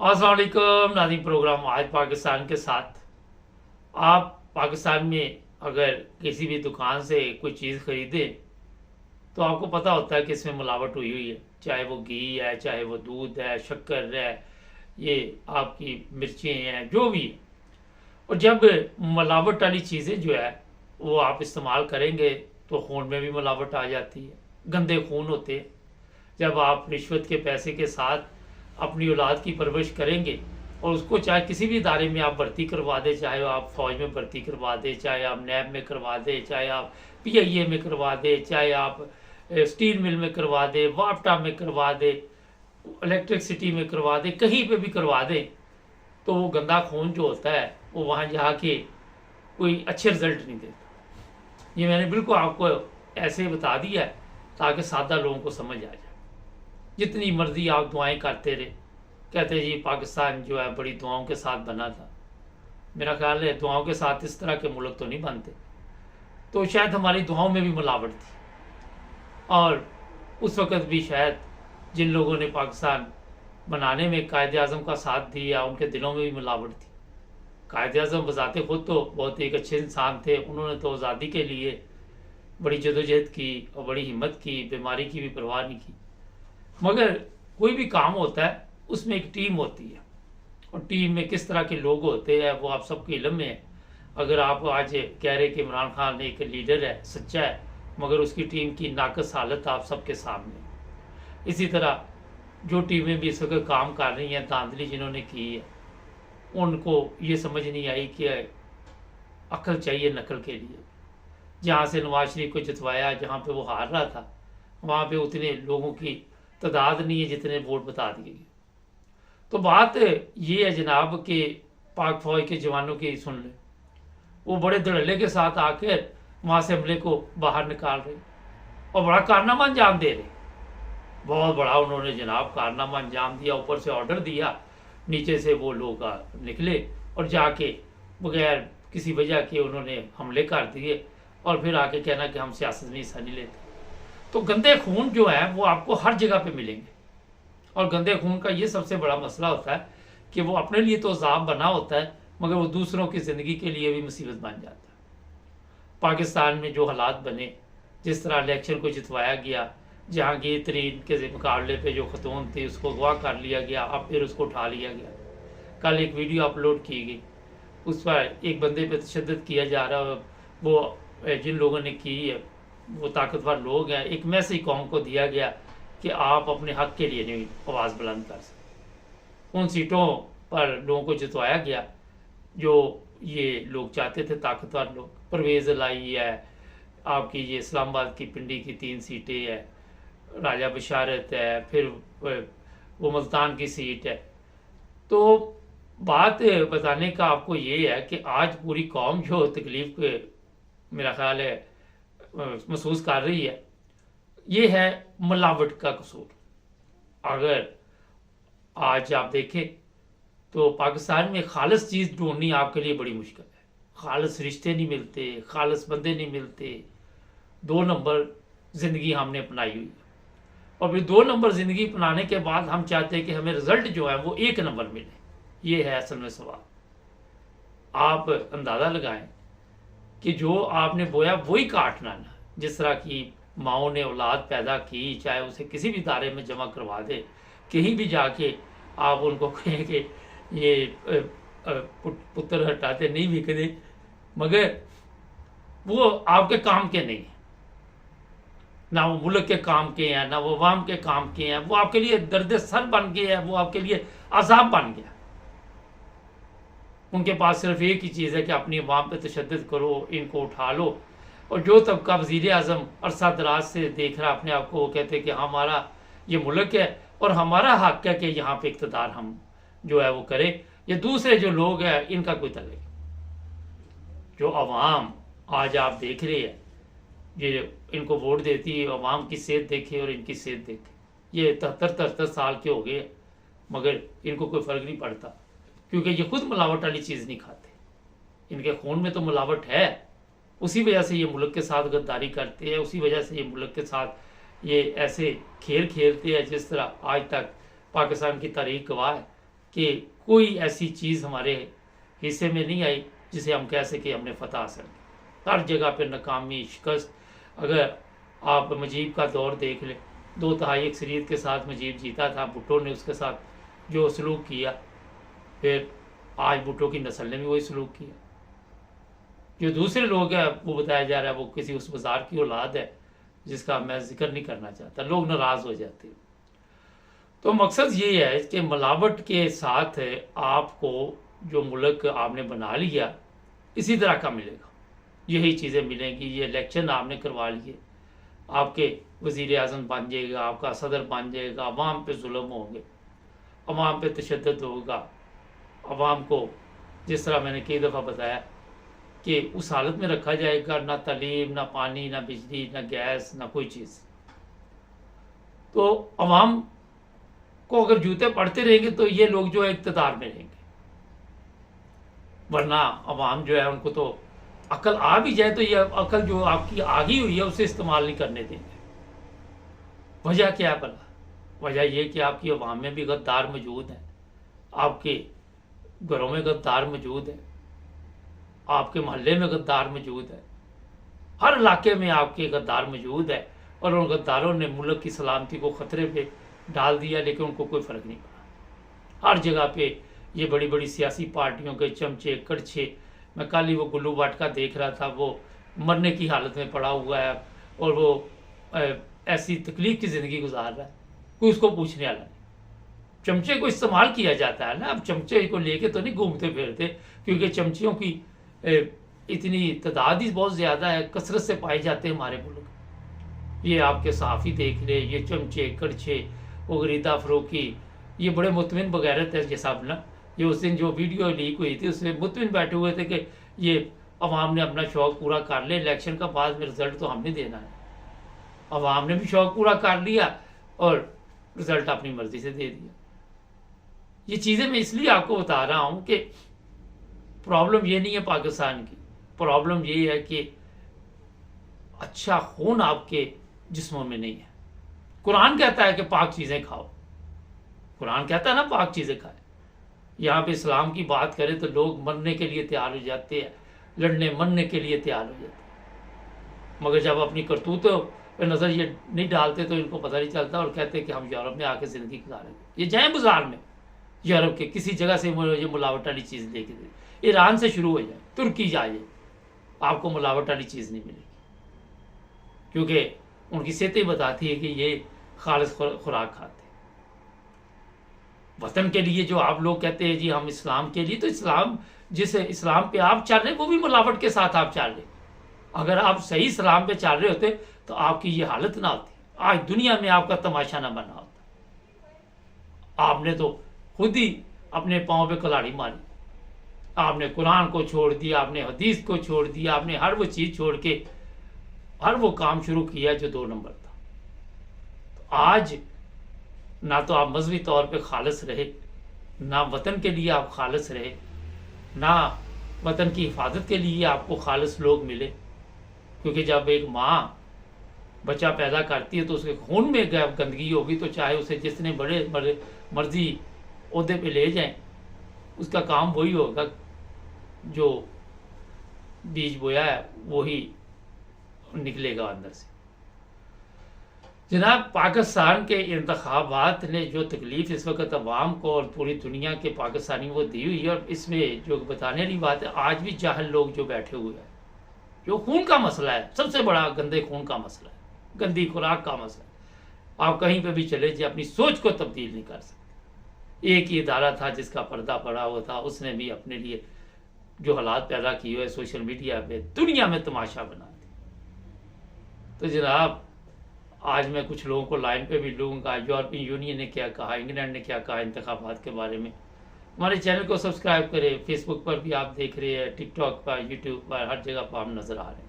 अस्सलाम वालेकुम नाज़रीन। प्रोग्राम आज पाकिस्तान के साथ। आप पाकिस्तान में अगर किसी भी दुकान से कोई चीज़ खरीदें तो आपको पता होता है कि इसमें मिलावट हुई हुई है, चाहे वो घी है, चाहे वो दूध है, शक्कर है, ये आपकी मिर्चें हैं, जो भी है। और जब मिलावट वाली चीज़ें जो है वो आप इस्तेमाल करेंगे तो खून में भी मिलावट आ जाती है, गंदे खून होते हैं। जब आप रिश्वत के पैसे के साथ अपनी औलाद की परवरिश करेंगे और उसको चाहे किसी भी इदारे में आप भर्ती करवा दें, चाहे आप फौज में भर्ती करवा दें, चाहे आप नैब में करवा दें, चाहे आप PIA में करवा दें, चाहे आप स्टील मिल में करवा दें, वापटा में करवा दें, इलेक्ट्रिसिटी में करवा दें, कहीं पे भी करवा दें, तो वो गंदा खून जो होता है वो वहाँ जाके कोई अच्छे रिजल्ट नहीं देता। ये मैंने बिल्कुल आपको ऐसे बता दिया है ताकि सादा लोगों को समझ आ जाए। जितनी मर्जी आप दुआएं करते रहे, कहते जी पाकिस्तान जो है बड़ी दुआओं के साथ बना था। मेरा ख्याल है दुआओं के साथ इस तरह के मुल्क तो नहीं बनते, तो शायद हमारी दुआओं में भी मिलावट थी। और उस वक़्त भी शायद जिन लोगों ने पाकिस्तान बनाने में कायद आज़म का साथ दिया, उनके दिलों में भी मिलावट थी। कायद आज़म बजाते खुद तो बहुत एक अच्छे इंसान थे, उन्होंने तो आज़ादी के लिए बड़ी जदोजहद की और बड़ी हिम्मत की, बीमारी की भी परवाह नहीं की। मगर कोई भी काम होता है उसमें एक टीम होती है, और टीम में किस तरह के लोग होते हैं वो आप सबके इल्म में है। अगर आप आज कह रहे कि इमरान खान एक लीडर है, सच्चा है, मगर उसकी टीम की नाकस हालत आप सबके सामने। इसी तरह जो टीमें भी इस वक्त काम कर रही हैं, धांधली जिन्होंने की है, उनको ये समझ नहीं आई कि अक्ल चाहिए नकल के लिए। जहाँ से नवाज शरीफ को जितवाया, जहाँ पे वो हार रहा था, वहाँ पे उतने लोगों की तादाद नहीं है जितने वोट बता दिए गए। तो बात ये है जनाब कि पाक फौज के जवानों की सुन लें, वो बड़े धड़ल्ले के साथ आकर वहाँ से हमले को बाहर निकाल रहे और बड़ा कारनामा अंजाम दे रहे। बहुत बड़ा उन्होंने जनाब कारनामा अंजाम दिया, ऊपर से ऑर्डर दिया, नीचे से वो लोग निकले और जाके बगैर किसी वजह के उन्होंने हमले कर दिए और फिर आके कहना कि हम सियासत में हिस्सा नहीं लेते। तो गंदे खून जो है वो आपको हर जगह पे मिलेंगे, और गंदे खून का ये सबसे बड़ा मसला होता है कि वो अपने लिए तो अज़ाब बना होता है, मगर वो दूसरों की ज़िंदगी के लिए भी मुसीबत बन जाता है। पाकिस्तान में जो हालात बने, जिस तरह इलेक्शन को जितवाया गया, जहांगीर तरीन के मुकाबले पे जो खतून थी उसको अगवा कर लिया गया, अब फिर उसको उठा लिया गया। कल एक वीडियो अपलोड की गई, उस पर एक बंदे पे तशद्दुद किया जा रहा है। वो जिन लोगों ने की है वो ताकतवर लोग हैं। एक मैसेज कौम को दिया गया कि आप अपने हक के लिए नहीं आवाज़ बुलंद कर सकते। उन सीटों पर लोगों को जितवाया गया जो ये लोग चाहते थे, ताकतवर लोग। परवेज़ लाई है, आपकी ये इस्लामाबाद की पिंडी की 3 सीटें है, राजा बशारत है, फिर वो मुल्तान की सीट है। तो बात बताने का आपको ये है कि आज पूरी कौम जो तकलीफ के मेरा ख्याल है महसूस कर रही है, ये है मिलावट का कसूर। अगर आज आप देखें तो पाकिस्तान में खालिस चीज़ ढूंढनी आपके लिए बड़ी मुश्किल है। खालिस रिश्ते नहीं मिलते, खालिस बंदे नहीं मिलते। 2 नंबर ज़िंदगी हमने अपनाई हुई है, और फिर 2 नंबर ज़िंदगी अपनाने के बाद हम चाहते हैं कि हमें रिजल्ट जो है वो 1 नंबर मिले। ये है असल में सवाल। आप अंदाज़ा लगाएं कि जो आपने बोया वही काटना ना। जिस तरह की माओ ने औलाद पैदा की, चाहे उसे किसी भी दायरे में जमा करवा दे, कहीं भी जाके आप उनको कहें कि ये पुत्र हटाते नहीं बिकते, मगर वो आपके काम के नहीं है, ना वो मुल्क के काम के हैं, ना वो अवाम के काम के हैं। वो आपके लिए दर्द सर बन गए हैं, वो आपके लिए अजाब बन गया। उनके पास सिर्फ एक ही चीज़ है कि अपनी अवाम पे तशद्दुद करो, इनको उठा लो। और जो तबका वज़ीर आज़म अरसा दराज से देख रहा अपने आप को, वो कहते हैं कि हमारा ये मुल्क है और हमारा हक है कि यहाँ पे इक़्तिदार हम जो है वो करें। ये दूसरे जो लोग हैं इनका कोई तल्लुक। जो अवाम आज आप देख रहे हैं, ये इनको वोट देती है, अवाम की सेहत देखे और इनकी सेहत देखे। ये 73 साल के हो गए, मगर इनको कोई फ़र्क नहीं पड़ता, क्योंकि ये खुद मिलावट वाली चीज़ नहीं खाते। इनके खून में तो मिलावट है, उसी वजह से ये मुल्क के साथ गद्दारी करते हैं, उसी वजह से ये मुल्क के साथ ये ऐसे खेल खेलते हैं जिस तरह आज तक पाकिस्तान की तारीख गवाह है कि कोई ऐसी चीज़ हमारे हिस्से में नहीं आई जिसे हम कह सके हमने फतह हासिल की। हर जगह पे नाकामी, शिकस्त। अगर आप मुजीब का दौर देख लें, 2/3 अक्सरियत के साथ मुजीब जीता था, भुट्टो ने उसके साथ जो सलूक किया, फिर आज भुट्टो की नस्ल ने भी वही सलूक किया। जो दूसरे लोग हैं वो बताया जा रहा है वो किसी उस बाजार की औलाद है जिसका मैं जिक्र नहीं करना चाहता, लोग नाराज हो जाते हैं। तो मकसद ये है कि मिलावट के साथ आपको जो मुल्क आपने बना लिया इसी तरह का मिलेगा, यही चीज़ें मिलेंगी। ये इलेक्शन आपने करवा लिए, आपके वज़ीर आज़म बन जाएगा, आपका सदर बन जाएगा, अवाम पे जुल्म होंगे, अवाम पे तशद्दुद होगा, अवाम को जिस तरह मैंने कई दफ़ा बताया कि उस हालत में रखा जाएगा, ना तालीम, ना पानी, ना बिजली, ना गैस, ना कोई चीज़। तो अवाम को अगर जूते पड़ते रहेंगे तो ये लोग जो है इक़्तिदार में रहेंगे, वरना अवाम जो है उनको तो अकल आ भी जाए तो ये अकल जो आपकी आगी हुई है उसे इस्तेमाल नहीं करने देंगे। वजह क्या है भला? वजह यह कि आपकी अवाम में भी गद्दार मौजूद हैं, आपके घरों में गद्दार मौजूद है, आपके मोहल्ले में गद्दार मौजूद है, हर इलाके में आपके गद्दार मौजूद है। और उन गद्दारों ने मुल्क की सलामती को ख़तरे पे डाल दिया, लेकिन उनको कोई फ़र्क नहीं पड़ा। हर जगह पे ये बड़ी बड़ी सियासी पार्टियों के चमचे कड़छे, मैं कल ही वो गुल्लू वाटका देख रहा था, वो मरने की हालत में पड़ा हुआ है और वो ऐसी तकलीफ की ज़िंदगी गुजार रहा है, कोई उसको पूछने वाला नहीं। चमचे को इस्तेमाल किया जाता है ना, अब चमचे को लेके तो नहीं घूमते फिरते, क्योंकि चमचियों की इतनी तादाद ही बहुत ज़्यादा है, कसरत से पाए जाते हैं हमारे मुल्क। ये आपके सहाफ़ी देख ले, ये चमचे कड़छे, वो खरीदा फरोकी, ये बड़े मुतमिन बगैरत है ये सब ना। ये उस दिन जो वीडियो लीक हुई थी उसमें मुतमिन बैठे हुए थे कि ये अवाम ने अपना शौक़ पूरा कर ले, इलेक्शन का बाद में रिज़ल्ट तो हमने देना है। अवाम ने भी शौक़ पूरा कर लिया और रिज़ल्ट अपनी मर्ज़ी से दे दिया। ये चीज़ें मैं इसलिए आपको बता रहा हूँ कि प्रॉब्लम ये नहीं है पाकिस्तान की, प्रॉब्लम ये है कि अच्छा खून आपके जिस्मों में नहीं है। कुरान कहता है कि पाक चीज़ें खाओ, कुरान कहता है ना पाक चीज़ें खाए। यहाँ पे इस्लाम की बात करें तो लोग मरने के लिए तैयार हो जाते हैं, लड़ने मरने के लिए तैयार हो जाते हैं, मगर जब अपनी करतूतों पर नज़र ये नहीं डालते तो इनको पता नहीं चलता और कहते हैं कि हम यूरोप में आके ज़िंदगी गुजारेंगे। ये जाएँ बाज़ार में यूरोप के किसी जगह से ये मिलावट वाली चीज़ लेके दे, ईरान से शुरू हो जाए, तुर्की जाइए, आपको मिलावट वाली चीज़ नहीं मिलेगी, क्योंकि उनकी सेहतें बताती है कि ये खालिस खुराक खाते। वतन के लिए जो आप लोग कहते हैं जी हम इस्लाम के लिए, तो इस्लाम जिस इस्लाम पे आप चल रहे वो भी मिलावट के साथ आप चल रहे। अगर आप सही इस्लाम पे चल रहे होते तो आपकी ये हालत ना होती, आज दुनिया में आपका तमाशा ना बना होता। आपने तो खुद ही अपने पाँव पे कुल्हाड़ी मारी, आपने कुरान को छोड़ दिया, आपने हदीस को छोड़ दिया, आपने हर वो चीज़ छोड़ के हर वो काम शुरू किया जो 2 नंबर था। तो आज ना तो आप मजहबी तौर पे खालिस रहे, ना वतन के लिए आप खालिस रहे, ना वतन की हिफाजत के लिए आपको खालिस लोग मिले। क्योंकि जब एक माँ बच्चा पैदा करती है तो उसके खून में गंदगी होगी, तो चाहे उसे जितने बड़े मर्जी ओहदे पे ले जाएं, उसका काम वही होगा, जो बीज बोया है वही निकलेगा अंदर से। जनाब, पाकिस्तान के इंतखाबात ने जो तकलीफ इस वक्त अवाम को और पूरी दुनिया के पाकिस्तानी वो दी हुई है, और इसमें जो बताने वाली बात है, आज भी जाहिल लोग जो बैठे हुए हैं, जो खून का मसला है, सबसे बड़ा गंदे खून का मसला है, गंदी खुराक का मसला है। आप कहीं पे भी चले जाए अपनी सोच को तब्दील नहीं कर सकते। एक ही इदारा था जिसका पर्दा पड़ा हुआ था, उसने भी अपने लिए जो हालात पैदा किए हुए सोशल मीडिया पे दुनिया में तमाशा बना दिया। तो जनाब, आज मैं कुछ लोगों को लाइन पे भी लूँगा, यूरोपियन यूनियन ने क्या कहा, इंग्लैंड ने क्या कहा इंतखाबात के बारे में। हमारे चैनल को सब्सक्राइब करें, फेसबुक पर भी आप देख रहे हैं, टिकटॉक पर, यूट्यूब पर, हर जगह पर हम नज़र आ रहे हैं।